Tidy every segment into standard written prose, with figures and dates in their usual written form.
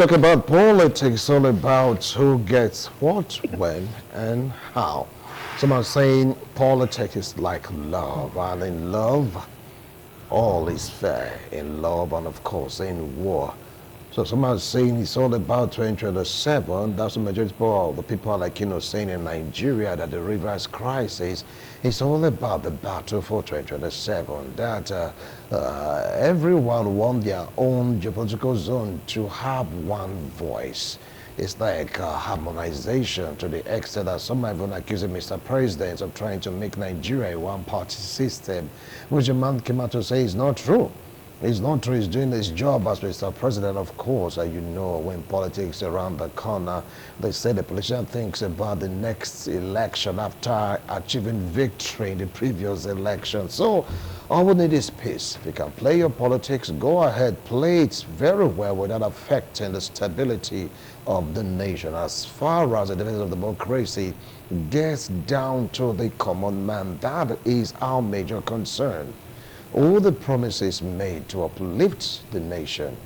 Talk about politics, all about who gets what, when, and how. Some are saying politics is like love, and in love, all is fair. In love, and of course, in war. So some are saying it's all about 2027. That's the majority of the people, like saying in Nigeria that the rivers crisis is all about the battle for 2027. That everyone want their own geopolitical zone to have one voice. It's like harmonization to the extent that some have been accusing Mr. President of trying to make Nigeria a one-party system, which a man came out to say is not true. It's not true. He's doing his job as Mr. President, of course. When politics around the corner, they say the politician thinks about the next election after achieving victory in the previous election. So all we need is peace. If you can play your politics, go ahead, play it very well without affecting the stability of the nation. As far as the defense of democracy gets down to the common man, that is our major concern. All the promises made to uplift the nation.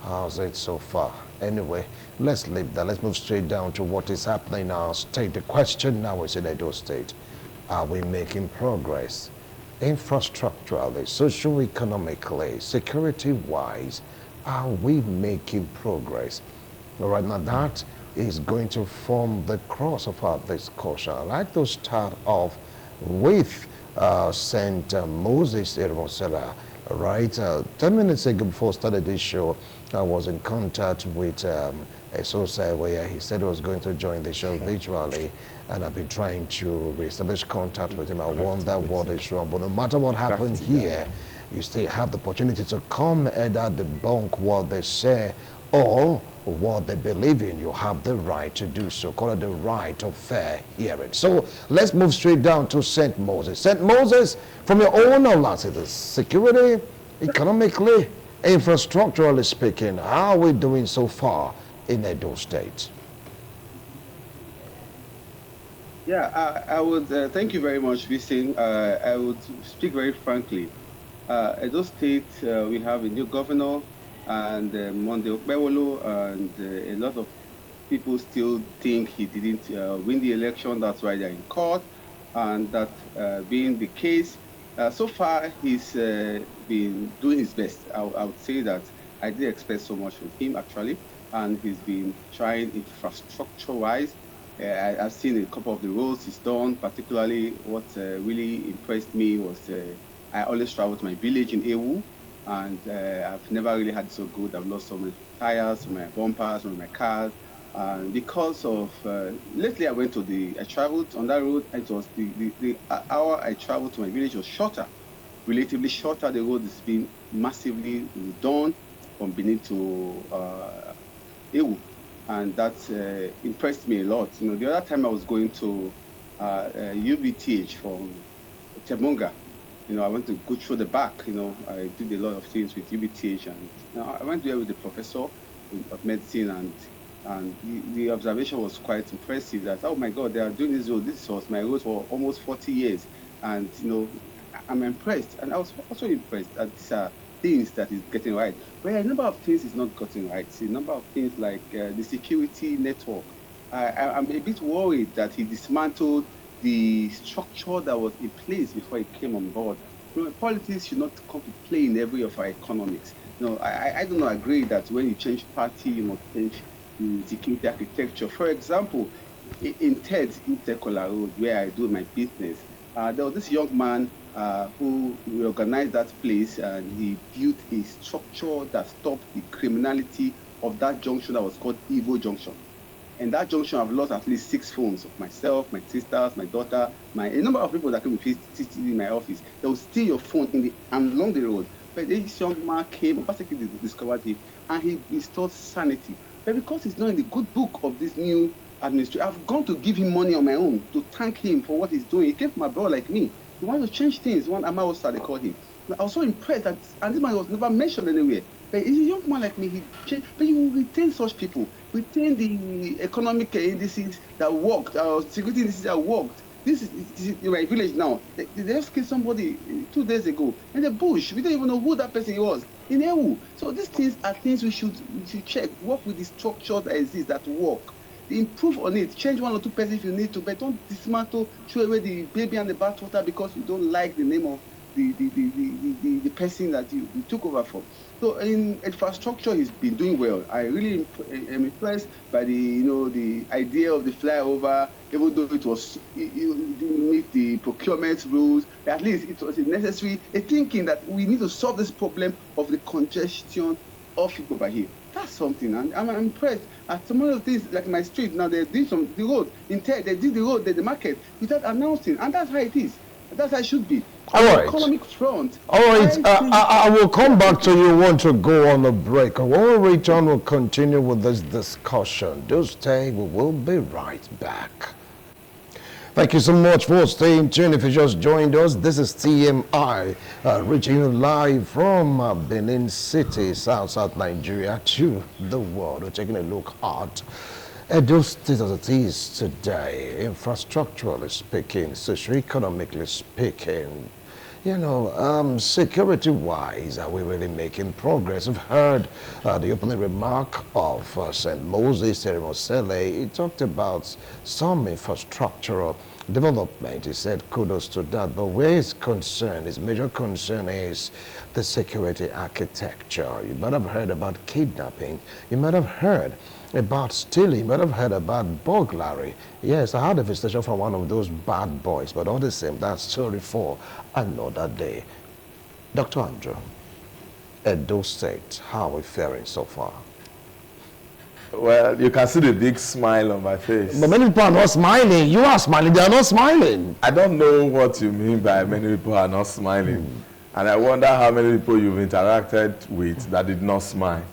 How's it so far? Anyway, let's leave that. Let's move straight down to what is happening in our state. The question now is in Edo State. Are we making progress? Infrastructurally, socio-economically, security-wise, are we making progress? All right, now that is going to form the cross of our discussion. I'd like to start off with St. Moses Irmosela, right? 10 minutes ago before I started this show, I was in contact with a source where he said he was going to join the show virtually, and I've been trying to reestablish contact with him. I wonder what is wrong, but no matter what happened here, you still have the opportunity to come either debunk what they say or what they believe in. You have the right to do so. Call it the right of fair hearing. So let's move straight down to St. Moses. St. Moses, from your own analysis, security, economically, infrastructurally speaking, how are we doing so far in Edo State? Yeah, I would thank you very much, Vincent. I would speak very frankly. Edo State, we have a new governor, and Monday Okpewolo, and a lot of people still think he didn't win the election. That's why they're in court, and that being the case, so far he's been doing his best. I would say that I did expect so much from him actually, and he's been trying infrastructure-wise. I've seen a couple of the roads he's done. Particularly, what really impressed me was I always travel to my village in Ewu, and I've never really had so good. I've lost so many tires, my bumpers, my cars, and because of lately I traveled on that road. It was the hour I traveled to my village was shorter, relatively shorter. The road has been massively done from Benin to Ewu, and that impressed me a lot. The other time I was going to UBTH from Temunga. I went to go through the back. I did a lot of things with UBTH, and I went there with the professor of medicine, and the observation was quite impressive. That, oh my God, they are doing this road. This was my road for almost 40 years, and I'm impressed, and I was also impressed that these are things that is getting right. But a number of things is not getting right. See, a number of things like the security network. I'm a bit worried that he dismantled the structure that was in place before he came on board. Politics should not come to play in every of our economics. I do not agree that when you change party, you must change the security architecture. For example, in TED, in Tekola Road, where I do my business, there was this young man who reorganized that place, and he built a structure that stopped the criminality of that junction that was called Evo Junction. And that junction, I've lost at least 6 phones of myself, my sisters, my daughter, a number of people that can be visited in my office. They will steal your phone along the road. But this young man came, basically discovered it, and he restored sanity. But because he's not in the good book of this new administration, I've gone to give him money on my own to thank him for what he's doing. He came from abroad like me. He wanted to change things. One Amaosa, they called him. I was so impressed that, and this man was never mentioned anywhere. But he's a young man like me. He changed, but you will retain such people. Retain the economic indices that worked, security indices that worked. This is in my village now. They just killed somebody 2 days ago in the bush. We don't even know who that person was. in Ewu. So these things are things we should check, work with the structure that exists, that work. Improve on it, change one or two persons if you need to, but don't dismantle, throw away the baby and the bathwater because you don't like the name of the person that you took over from. So in infrastructure, he's been doing well. I really am impressed by the idea of the flyover, even though it didn't meet the procurement rules. At least it was necessary. A thinking that we need to solve this problem of the congestion of people over here. That's something, and I'm impressed. At some of the things like my street now, they did the road in they did the road, the market without announcing, and that's how it is. That's how it should be. All right. Economic front. All right. I will come back to you. Want to go on a break? When we return, we'll continue with this discussion. Do stay. We will be right back. Thank you so much for staying tuned. If you just joined us, this is TMI, reaching you live from Benin City, South Nigeria, to the world. We're taking a look at Edo State as it is today, infrastructurally speaking, socio-economically speaking. You know, security-wise, are we really making progress? We've heard the opening remark of St. Moses Seremosele. He talked about some infrastructural development. He said kudos to that, but where his concern, his major concern is the security architecture. You might have heard about kidnapping. You might have heard about stealing. You might have heard about burglary. Yes, I had a visitation from one of those bad boys, but all the same, that's story for another day. Dr. Andrew, Edo State, how are we faring so far? Well, you can see the big smile on my face. But many people are not smiling. You are smiling, they are not smiling. I don't know what you mean by many people are not smiling. And I wonder how many people you've interacted with that did not smile.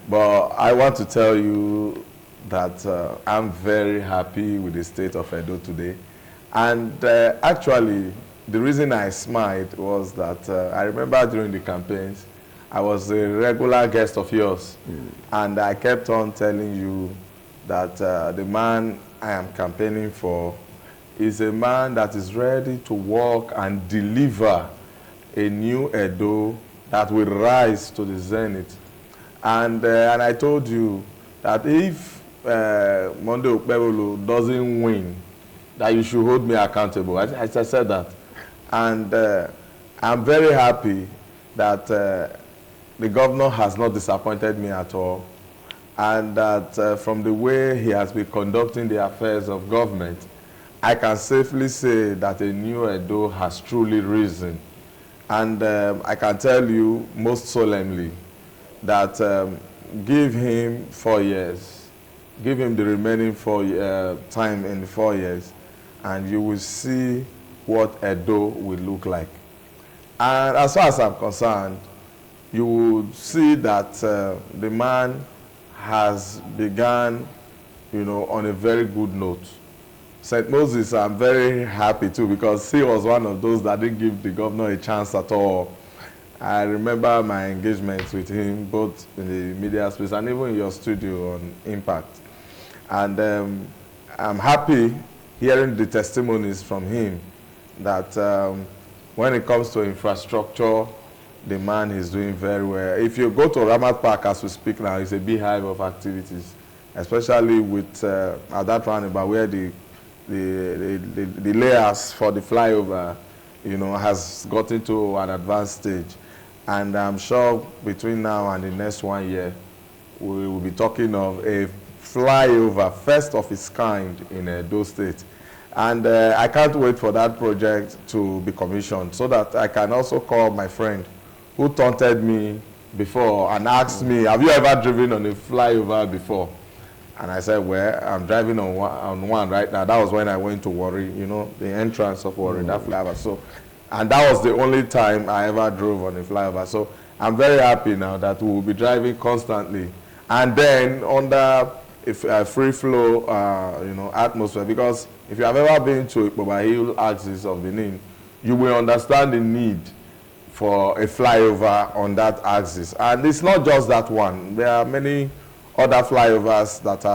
But I want to tell you that I'm very happy with the state of Edo today. And actually, the reason I smiled was that I remember during the campaigns, I was a regular guest of yours. And I kept on telling you that the man I am campaigning for is a man that is ready to work and deliver a new Edo that will rise to the zenith. And I told you that if Monday Okpebolo doesn't win, that you should hold me accountable. I said that. And I'm very happy that the governor has not disappointed me at all. And that from the way he has been conducting the affairs of government, I can safely say that a new Edo has truly risen. And I can tell you most solemnly that give him 4 years, give him the remaining time in 4 years, and you will see what Edo will look like. And as far as I'm concerned, you will see that the man has begun, you know, on a very good note. St. Moses, I'm very happy too, because he was one of those that didn't give the governor a chance at all. I remember my engagements with him, both in the media space and even in your studio on Impact. And I'm happy hearing the testimonies from him that when it comes to infrastructure, the man is doing very well. If you go to Ramat Park as we speak now, it's a beehive of activities, especially with at that roundabout where the layers for the flyover, you know, has gotten to an advanced stage. And I'm sure between now and the next 1 year, we will be talking of a flyover, first of its kind in Edo State. And I can't wait for that project to be commissioned so that I can also call my friend who taunted me before and asked me, have you ever driven on a flyover before? And I said, well, I'm driving on one right now. That was when I went to Warri, you know, the entrance of Warri, that flyover. So, and that was the only time I ever drove on a flyover. So I'm very happy now that we will be driving constantly. And then under a free flow, you know, atmosphere. Because if you have ever been to Ikpoba Hill axis of Benin, you will understand the need for a flyover on that axis. And it's not just that one. There are many other flyovers that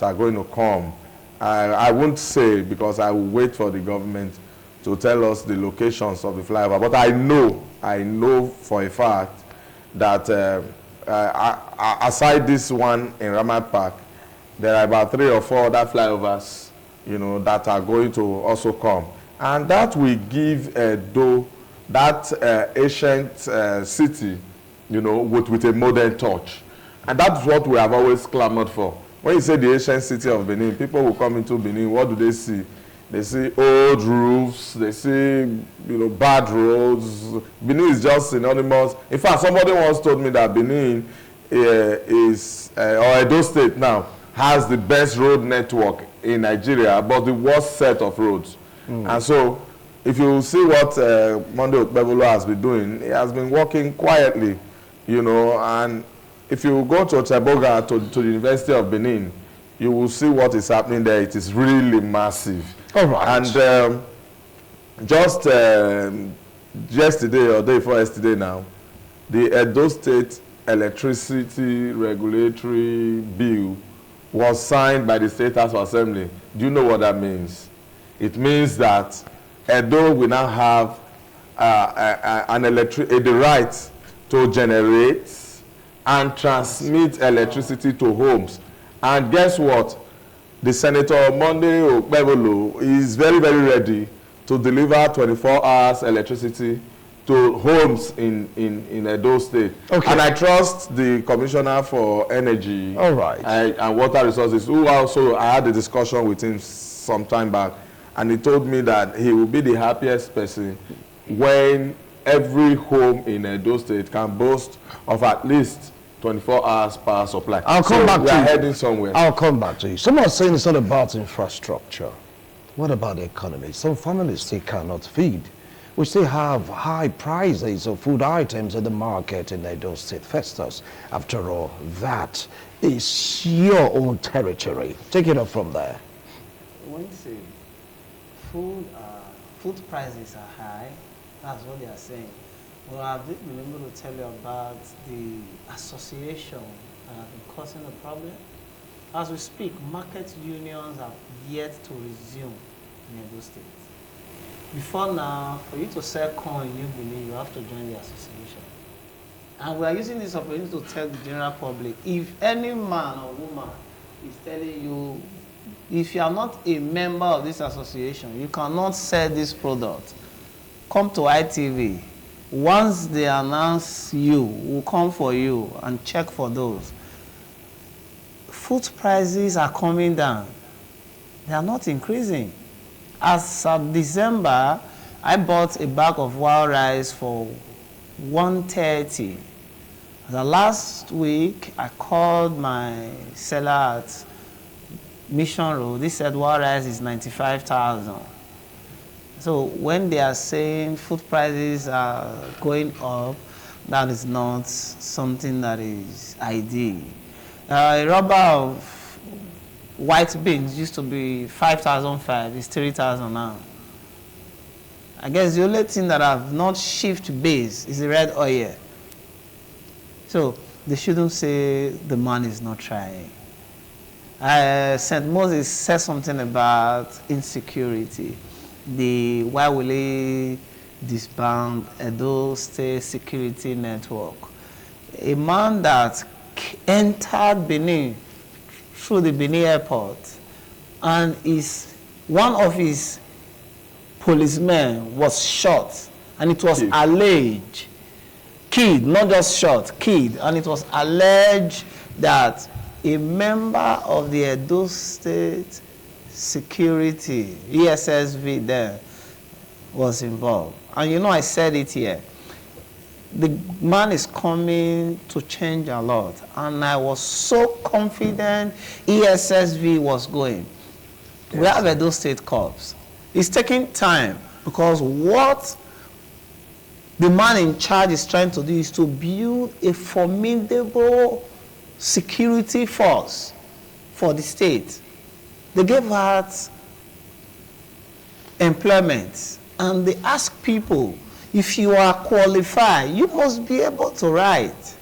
are going to come. I won't say because I will wait for the government to tell us the locations of the flyover. But I know for a fact that aside this one in Ramat Park, there are about 3 or 4 other flyovers, you know, that are going to also come. And that will give Edo, that ancient city, you know, with a modern touch. And that's what we have always clamored for. When you say the ancient city of Benin, people will come into Benin, what do they see? They see old roofs, they see, you know, bad roads. Benin is just synonymous. In fact, somebody once told me that Benin or Edo State now, has the best road network in Nigeria, but the worst set of roads. And so, if you see what Monday Okpebolo has been doing, he has been working quietly, you know, and if you go to Teboga, to the University of Benin, you will see what is happening there. It is really massive. All right. And just yesterday or day before yesterday now, the Edo State Electricity Regulatory Bill was signed by the State House of Assembly. Do you know what that means? It means that Edo will now have the right to generate and transmit electricity to homes. And guess what? The Senator Monday Okpebolo is very, very ready to deliver 24 hours electricity to homes in Edo State. Okay. And I trust the Commissioner for Energy and Water Resources, who also, I had a discussion with him some time back, and he told me that he will be the happiest person when every home in Edo State can boast of at least 24 hours power supply. I'll come back to you. We are heading somewhere. I'll come back to you. Someone saying it's not about infrastructure. What about the economy? Some families still cannot feed. We still have high prices of food items in the market in Edo State. Festus, after all, that is your own territory. Take it up from there. When you say food prices are high, that's what they are saying. Well, I've been able to tell you about the association that have been causing the problem. As we speak, market unions have yet to resume in Edo State. Before now, for you to sell corn in New Benin, you have to join the association. And we are using this opportunity to tell the general public, if any man or woman is telling you, if you are not a member of this association, you cannot sell this product, come to ITV. Once they announce you, we'll come for you and check for those. Food prices are coming down. They are not increasing. As of December, I bought a bag of wild rice for 130. The last week, I called my seller at Mission Road. They said wild rice is 95,000. So when they are saying food prices are going up, that is not something that is ideal. A rubber of white beans used to be 5,500, it's 3,000 now. I guess the only thing that have not shifted base is the red oil. So they shouldn't say the man is not trying. St. Moses said something about insecurity. Why will he disband Edo State Security Network? A man that entered Benin through the Benin airport, and one of his policemen was shot, and it was alleged, killed, not just shot, killed, and it was alleged that a member of the Edo State Security, ESSV there, was involved. And you know, I said it here. The man is coming to change a lot. And I was so confident ESSV was going. Yes. We have Edo State Corps. It's taking time because what the man in charge is trying to do is to build a formidable security force for the state. They gave out employment and they ask people, if you are qualified, you must be able to write.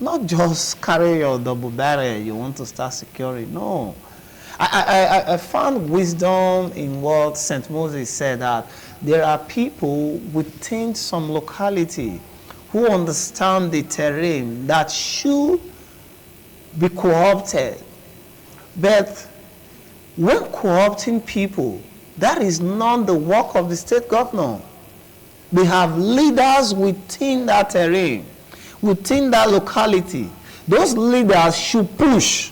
Not just carry your double barrel, you want to start securing. No. I found wisdom in what St. Moses said, that there are people within some locality who understand the terrain that should be co-opted. But when co-opting people, that is not the work of the state governor. They have leaders within that terrain, within that locality. Those leaders should push.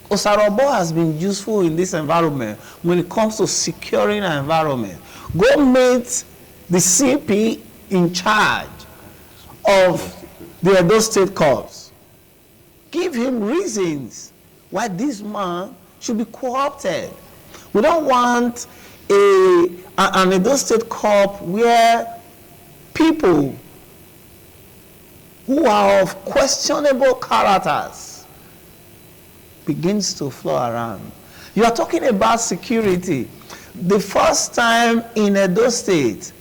Osarobo has been useful in this environment when it comes to securing our environment. Go meet the CP in charge of the Edo State Corps. Give him reasons why this man should be co-opted. We don't want an Edo State Corps where people who are of questionable characters begins to flow around. You are talking about security. The first time in Edo State,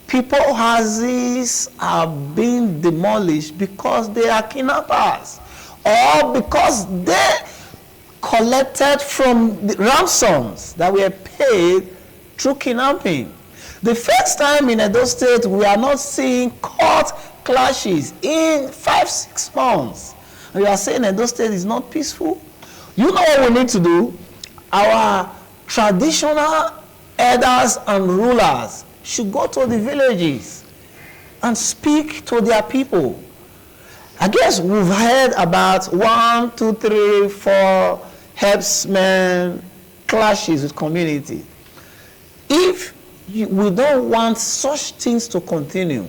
people houses are being demolished because they are kidnappers or because they collected from the ransoms that were paid through kidnapping. The first time in Edo State, we are not seeing court clashes in 5-6 months. And you are saying Edo State is not peaceful? You know what we need to do? Our traditional elders and rulers should go to the villages and speak to their people. I guess we've heard about 1, 2, 3, 4 herdsmen clashes with community. If we don't want such things to continue,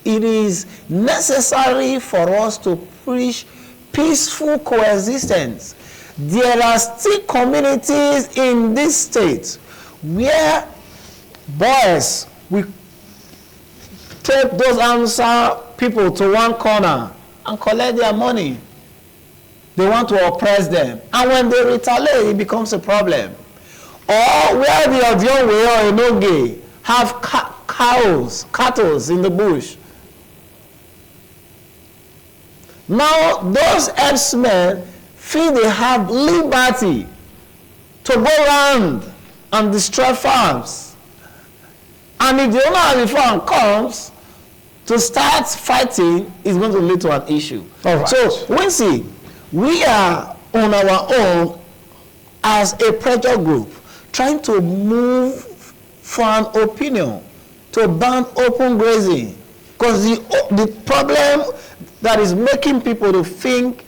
it is necessary for us to preach peaceful coexistence. There are still communities in this state where boys will take those Hausa people to one corner and collect their money. They want to oppress them. And when they retaliate, it becomes a problem. Or where the Odionwe or Enoge have cattle in the bush. Now, those herdsmen feel they have liberty to go around and destroy farms. And if the owner of the farm comes to start fighting, it's going to lead to an issue. All right. So, Wincy, we are on our own as a pressure group trying to move for an opinion to ban open grazing. Because the problem that is making people to think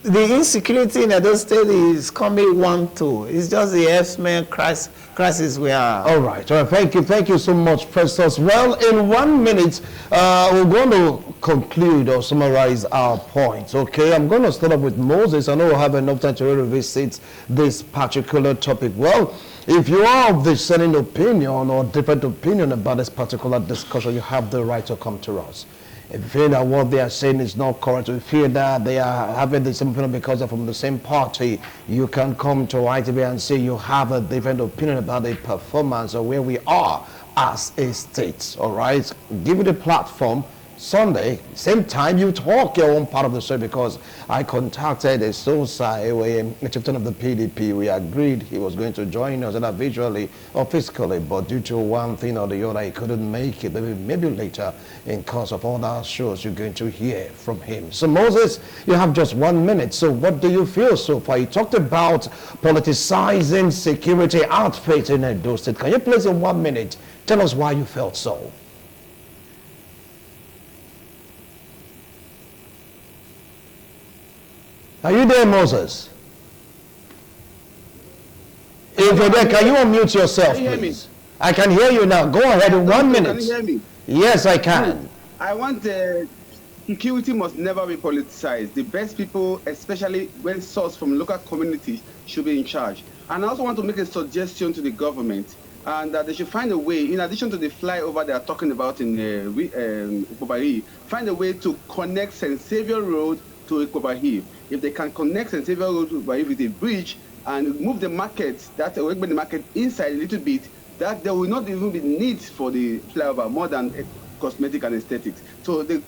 the insecurity in Edo State is coming 1, 2. It's just the herdsmen crisis we are. All right. Thank you so much, Festus. Well, in 1 minute, we're going to conclude or summarize our points. Okay, I'm going to start off with Moses. I know we'll have enough time to really revisit this particular topic. Well, if you are of the dissenting opinion or different opinion about this particular discussion, you have the right to come to us. If you feel that what they are saying is not correct, if you feel that they are having the same opinion because they're from the same party, you can come to ITV and say you have a different opinion about the performance or where we are as a state. All right? Give it a platform. Sunday, same time, you talk your own part of the story, because I contacted a Sosa, a chieftain of the PDP. We agreed he was going to join us, either visually or physically, but due to one thing or the other, he couldn't make it. Maybe later, in course of all our shows, you're going to hear from him. So Moses, you have just 1 minute. So what do you feel so far? You talked about politicizing security outfits in Edo State. Can you please, in 1 minute, tell us why you felt so? Are you there, Moses? If you're there, can you unmute yourself, please? I can hear you now. Go ahead in 1 minute. Can you hear me? Yes, I can. I want security must never be politicized. The best people, especially when sourced from local communities, should be in charge. And I also want to make a suggestion to the government, and that they should find a way, in addition to the flyover they are talking about in Ikobari, find a way to connect St. Xavier Road to Ikobari. If they can connect St. Xavier Road to Ikobari with a bridge and move the market, that will make the market inside a little bit, that there will not even be need for the flyover more than cosmetic and aesthetics. So the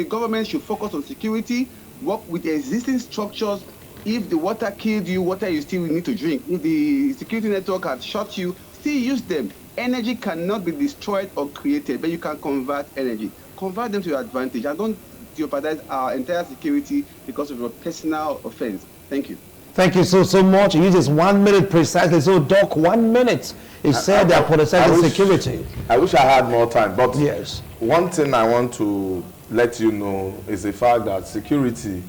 government should focus on security, work with the existing structures. If the water killed you, water you still need to drink. If the security network has shot you, still use them. Energy cannot be destroyed or created, but you can convert energy. convert them to your advantage and don't jeopardize our entire security because of your personal offense. Thank you. Thank you so much. He uses 1 minute precisely. So, Doc, 1 minute. He said that for the security. I wish I had more time, but yes, one thing I want to let you know is the fact that security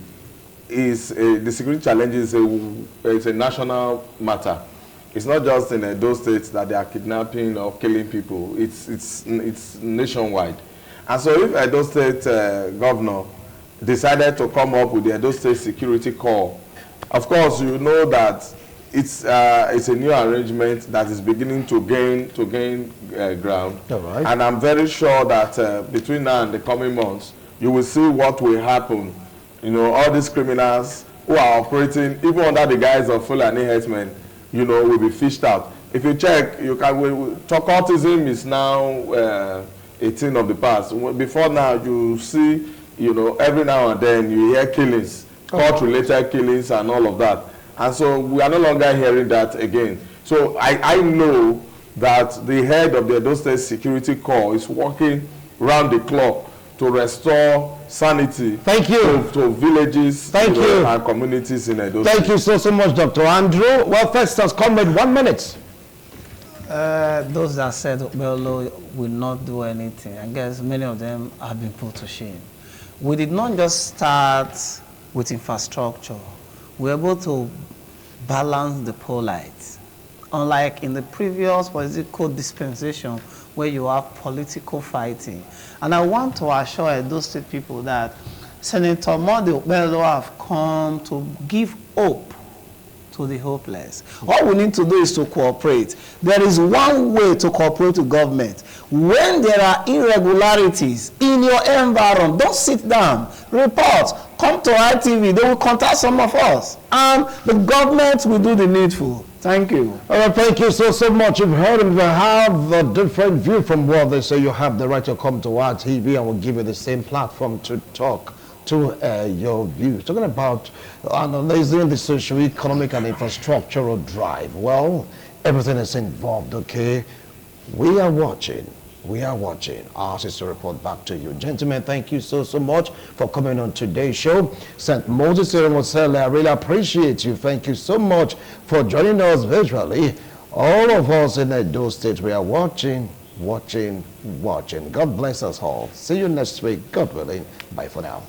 is the security challenge is a national matter. It's not just in those states that they are kidnapping or killing people. It's nationwide. And so if Edo State governor decided to come up with the Edo State Security Corps, of course, you know that it's a new arrangement that is beginning to gain ground. All right. And I'm very sure that between now and the coming months, you will see what will happen. You know, all these criminals who are operating, even under the guise of Fulani herdsmen, you know, will be fished out. If you check, you can. Cultism is now a thing of the past. Before now, you see, you know, every now and then you hear killings. Court-related killings and all of that. And so we are no longer hearing that again. So I know that the head of the Edo State Security Corps is working round the clock to restore sanity. Thank you. To villages and communities in Edo State. Thank you so much, Dr. Andrew. Well, first has come with 1 minute. Those that said Bello will not do anything, I guess many of them have been put to shame. We did not just start with infrastructure. We're able to balance the polite. Unlike in the previous political dispensation where you have political fighting. And I want to assure those state people that Senator Monday Bello have come to give hope to the hopeless. All we need to do is to cooperate. There is one way to cooperate with government. When there are irregularities in your environment, don't sit down. Report. Come to ITV. They will contact some of us. And the government will do the needful. Thank you. All right, thank you so much. You've heard and we have a different view from what they say. You have the right to come to our TV and we'll give you the same platform to talk to your views. Talking about analyzing the socio-economic and infrastructural drive. Well, everything is involved, okay? We are watching. We are watching. Ours is to report back to you. Gentlemen, thank you so much for coming on today's show. St. Moses Iremosele, I really appreciate you. Thank you so much for joining us virtually. All of us in Edo State, we are watching. God bless us all. See you next week, God willing. Bye for now.